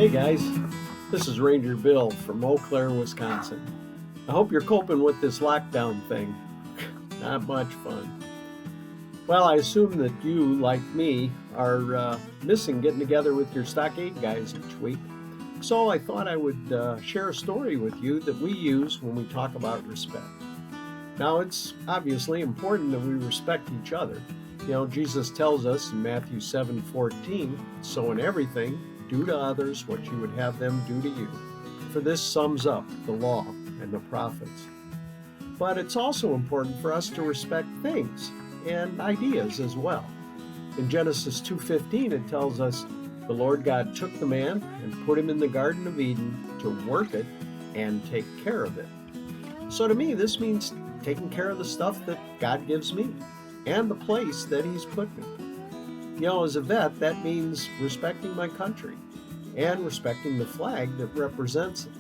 Hey guys, this is Ranger Bill from Eau Claire, Wisconsin. I hope you're coping with this lockdown thing. Not much fun. Well, I assume that you, like me, are missing getting together with your stockade guys each week. So I thought I would share a story with you that we use when we talk about respect. Now, it's obviously important that we respect each other. You know, Jesus tells us in Matthew 7:14, so in everything, do to others what you would have them do to you. For this sums up the law and the prophets. But it's also important for us to respect things and ideas as well. In Genesis 2:15, it tells us the Lord God took the man and put him in the Garden of Eden to work it and take care of it. So to me, this means taking care of the stuff that God gives me and the place that He's put me. You know, as a vet, that means respecting my country and respecting the flag that represents it.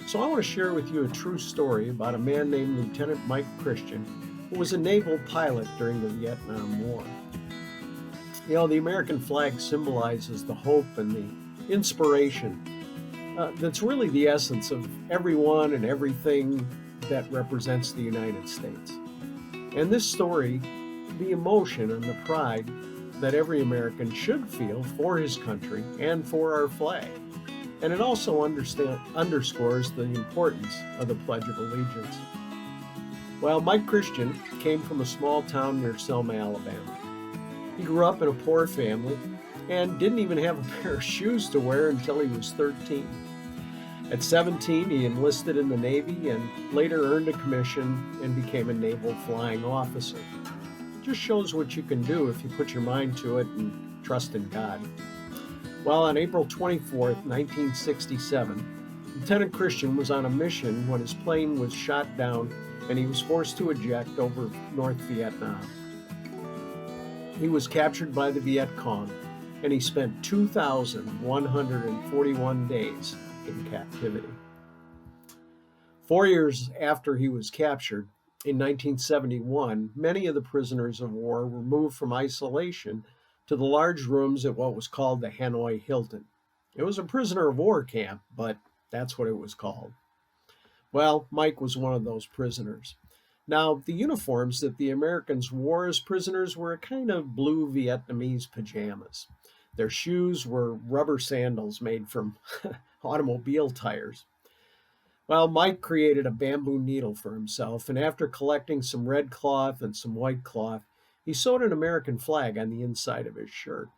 So I want to share with you a true story about a man named Lieutenant Mike Christian, who was a naval pilot during the Vietnam War. You know, the American flag symbolizes the hope and the inspiration. That's really the essence of everyone and everything that represents the United States. And this story, the emotion and the pride that every American should feel for his country and for our flag. And it also underscores the importance of the Pledge of Allegiance. Well, Mike Christian came from a small town near Selma, Alabama. He grew up in a poor family and didn't even have a pair of shoes to wear until he was 13. At 17, he enlisted in the Navy and later earned a commission and became a naval flying officer. Just shows what you can do if you put your mind to it and trust in God. Well, on April 24th, 1967, Lieutenant Christian was on a mission when his plane was shot down and he was forced to eject over North Vietnam. He was captured by the Viet Cong and he spent 2,141 days in captivity. 4 years after he was captured, in 1971, many of the prisoners of war were moved from isolation to the large rooms at what was called the Hanoi Hilton. It was a prisoner of war camp, but that's what it was called. Well, Mike was one of those prisoners. Now, the uniforms that the Americans wore as prisoners were a kind of blue Vietnamese pajamas. Their shoes were rubber sandals made from automobile tires. Well, Mike created a bamboo needle for himself, and after collecting some red cloth and some white cloth, he sewed an American flag on the inside of his shirt.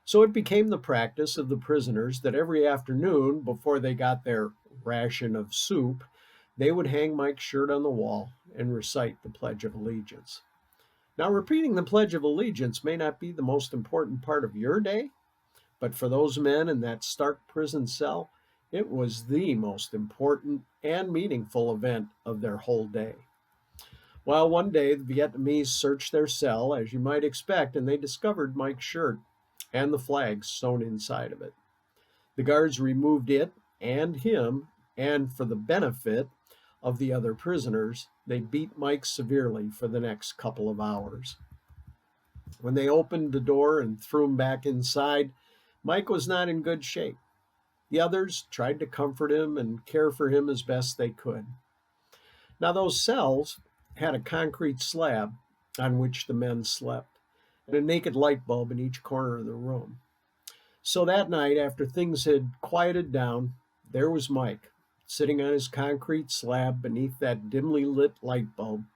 So it became the practice of the prisoners that every afternoon, before they got their ration of soup, they would hang Mike's shirt on the wall and recite the Pledge of Allegiance. Now, repeating the Pledge of Allegiance may not be the most important part of your day, but for those men in that stark prison cell, it was the most important and meaningful event of their whole day. Well, one day the Vietnamese searched their cell, as you might expect, and they discovered Mike's shirt and the flag sewn inside of it. The guards removed it and him, and for the benefit of the other prisoners, they beat Mike severely for the next couple of hours. When they opened the door and threw him back inside, Mike was not in good shape. The others tried to comfort him and care for him as best they could. Now, those cells had a concrete slab on which the men slept, and a naked light bulb in each corner of the room. So that night, after things had quieted down, there was Mike, sitting on his concrete slab beneath that dimly lit light bulb,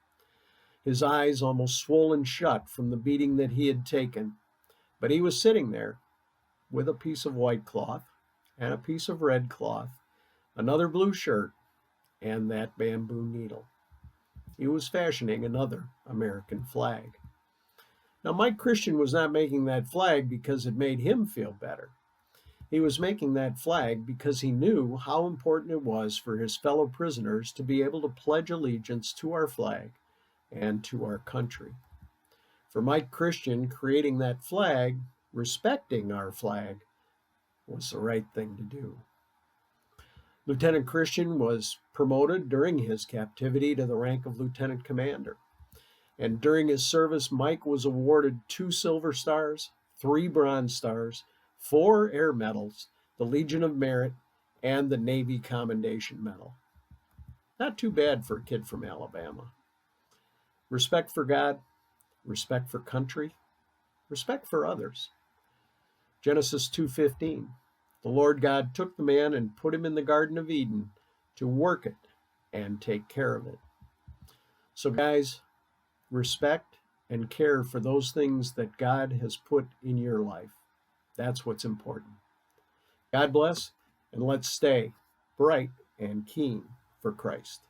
his eyes almost swollen shut from the beating that he had taken. But he was sitting there with a piece of white cloth and a piece of red cloth, another blue shirt, and that bamboo needle. He was fashioning another American flag. Now, Mike Christian was not making that flag because it made him feel better. He was making that flag because he knew how important it was for his fellow prisoners to be able to pledge allegiance to our flag and to our country. For Mike Christian, creating that flag, respecting our flag, was the right thing to do. Lieutenant Christian was promoted during his captivity to the rank of lieutenant commander. And during his service, Mike was awarded 2 Silver Stars, 3 Bronze Stars, 4 Air Medals, the Legion of Merit, and the Navy Commendation Medal. Not too bad for a kid from Alabama. Respect for God, respect for country, respect for others. Genesis 2:15. The Lord God took the man and put him in the Garden of Eden to work it and take care of it. So guys, respect and care for those things that God has put in your life. That's what's important. God bless, and let's stay bright and keen for Christ.